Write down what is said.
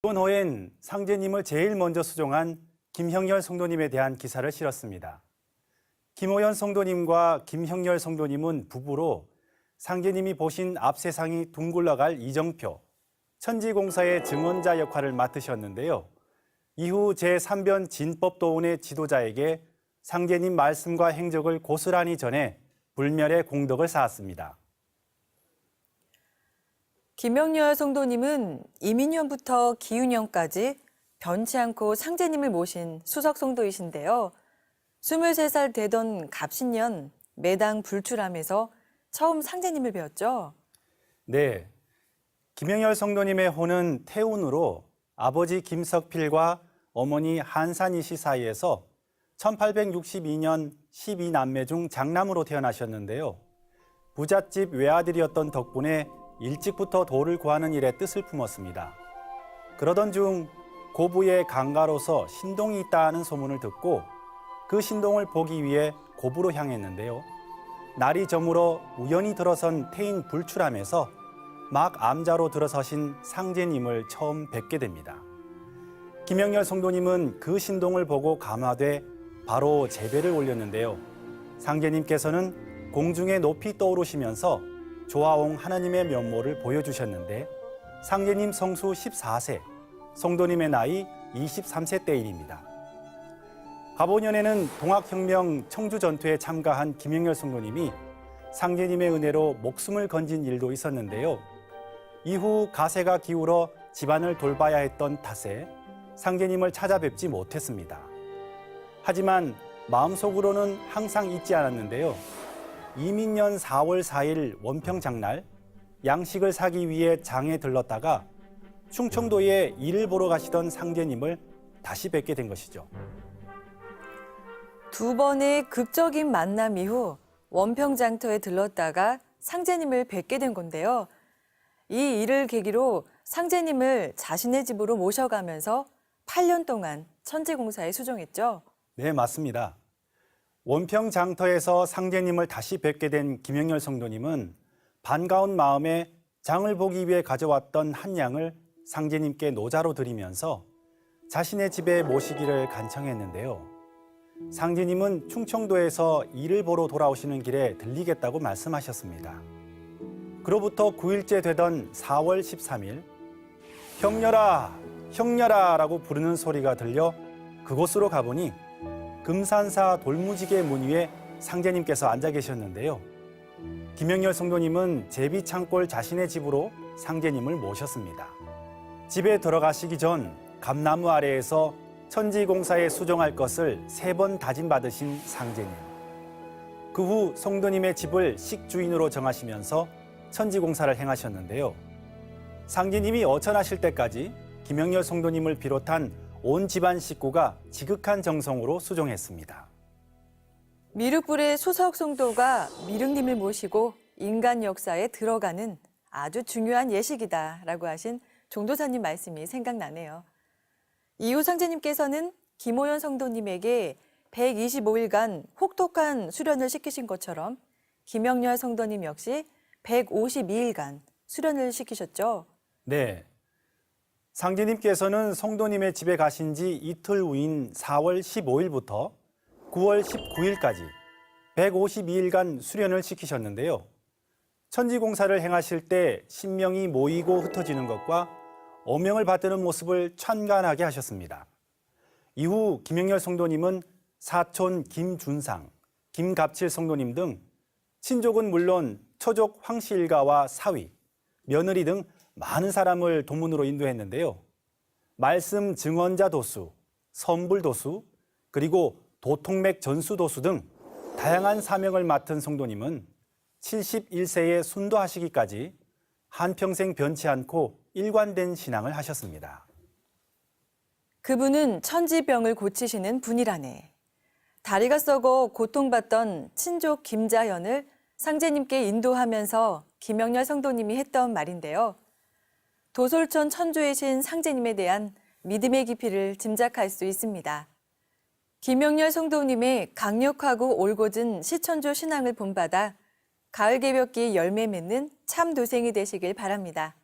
이혼호엔 상제님을 제일 먼저 수종한 김형렬 성도님에 대한 기사를 실었습니다. 김호연 성도님과 김형렬 성도님은 부부로 상제님이 보신 앞 세상이 둥글러갈 이정표, 천지공사의 증언자 역할을 맡으셨는데요. 이후 제3변 진법도원의 지도자에게 상제님 말씀과 행적을 고스란히 전해 불멸의 공덕을 쌓았습니다. 김형렬 성도님은 이민년부터 기윤년까지 변치 않고 상제님을 모신 수석 성도이신데요. 23살 되던 갑신년 매당 불출함에서 처음 상제님을 배웠죠. 네, 김형렬 성도님의 호는 태운으로 아버지 김석필과 어머니 한산희 씨 사이에서 1862년 12남매 중 장남으로 태어나셨는데요. 부잣집 외아들이었던 덕분에 일찍부터 도를 구하는 일에 뜻을 품었습니다. 그러던 중 고부의 강가로서 신동이 있다는 소문을 듣고 그 신동을 보기 위해 고부로 향했는데요. 날이 저물어 우연히 들어선 태인 불출함에서 막 암자로 들어서신 상제님을 처음 뵙게 됩니다. 김형렬 성도님은 그 신동을 보고 감화돼 바로 제배를 올렸는데요. 상제님께서는 공중에 높이 떠오르시면서 조아옹 하나님의 면모를 보여주셨는데 상제님 성수 14세, 성도님의 나이 23세 때 일입니다. 갑오년에는 동학혁명 청주전투에 참가한 김형렬 성도님이 상제님의 은혜로 목숨을 건진 일도 있었는데요. 이후 가세가 기울어 집안을 돌봐야 했던 탓에 상제님을 찾아뵙지 못했습니다. 하지만 마음속으로는 항상 잊지 않았는데요. 이민년 4월 4일 원평장날 양식을 사기 위해 장에 들렀다가 충청도에 일을 보러 가시던 상제님을 다시 뵙게 된 것이죠. 두 번의 극적인 만남 이후 원평장터에 들렀다가 상제님을 뵙게 된 건데요. 이 일을 계기로 상제님을 자신의 집으로 모셔가면서 8년 동안 천지공사에 수종했죠. 네, 맞습니다. 원평장터에서 상제님을 다시 뵙게 된 김형렬 성도님은 반가운 마음에 장을 보기 위해 가져왔던 한 양을 상제님께 노자로 드리면서 자신의 집에 모시기를 간청했는데요. 상제님은 충청도에서 일을 보러 돌아오시는 길에 들리겠다고 말씀하셨습니다. 그로부터 9일째 되던 4월 13일 형렬아, 형렬아 라고 부르는 소리가 들려 그곳으로 가보니 금산사 돌무지개 문 위에 상제님께서 앉아 계셨는데요. 김형렬 성도님은 제비창골 자신의 집으로 상제님을 모셨습니다. 집에 들어가시기 전 감나무 아래에서 천지공사에 수종할 것을 3번 다짐받으신 상제님. 그 후 성도님의 집을 식주인으로 정하시면서 천지공사를 행하셨는데요. 상제님이 어천하실 때까지 김형렬 성도님을 비롯한 온 집안 식구가 지극한 정성으로 수종했습니다. 미륵불의 수석 성도가 미륵님을 모시고 인간 역사에 들어가는 아주 중요한 예식이다라고 하신 종도사님 말씀이 생각나네요. 이후 상제님께서는 김호연 성도님에게 125일간 혹독한 수련을 시키신 것처럼 김형렬 성도님 역시 152일간 수련을 시키셨죠. 네. 상제님께서는 성도님의 집에 가신 지 이틀 후인 4월 15일부터 9월 19일까지 152일간 수련을 시키셨는데요. 천지공사를 행하실 때 신명이 모이고 흩어지는 것과 어명을 받드는 모습을 천간하게 하셨습니다. 이후 김형렬 성도님은 사촌 김준상, 김갑칠 성도님 등 친족은 물론 처족 황씨 일가와 사위, 며느리 등 많은 사람을 도문으로 인도했는데요. 말씀 증언자 도수, 선불 도수, 그리고 도통맥 전수 도수 등 다양한 사명을 맡은 성도님은 71세에 순도하시기까지 한평생 변치 않고 일관된 신앙을 하셨습니다. 그분은 천지병을 고치시는 분이라네. 다리가 썩어 고통받던 친족 김자현을 상제님께 인도하면서 김형렬 성도님이 했던 말인데요. 도솔천 천주의 신 상제님에 대한 믿음의 깊이를 짐작할 수 있습니다. 김형렬 성도님의 강력하고 올곧은 시천조 신앙을 본받아 가을 개벽기 열매 맺는 참 도생이 되시길 바랍니다.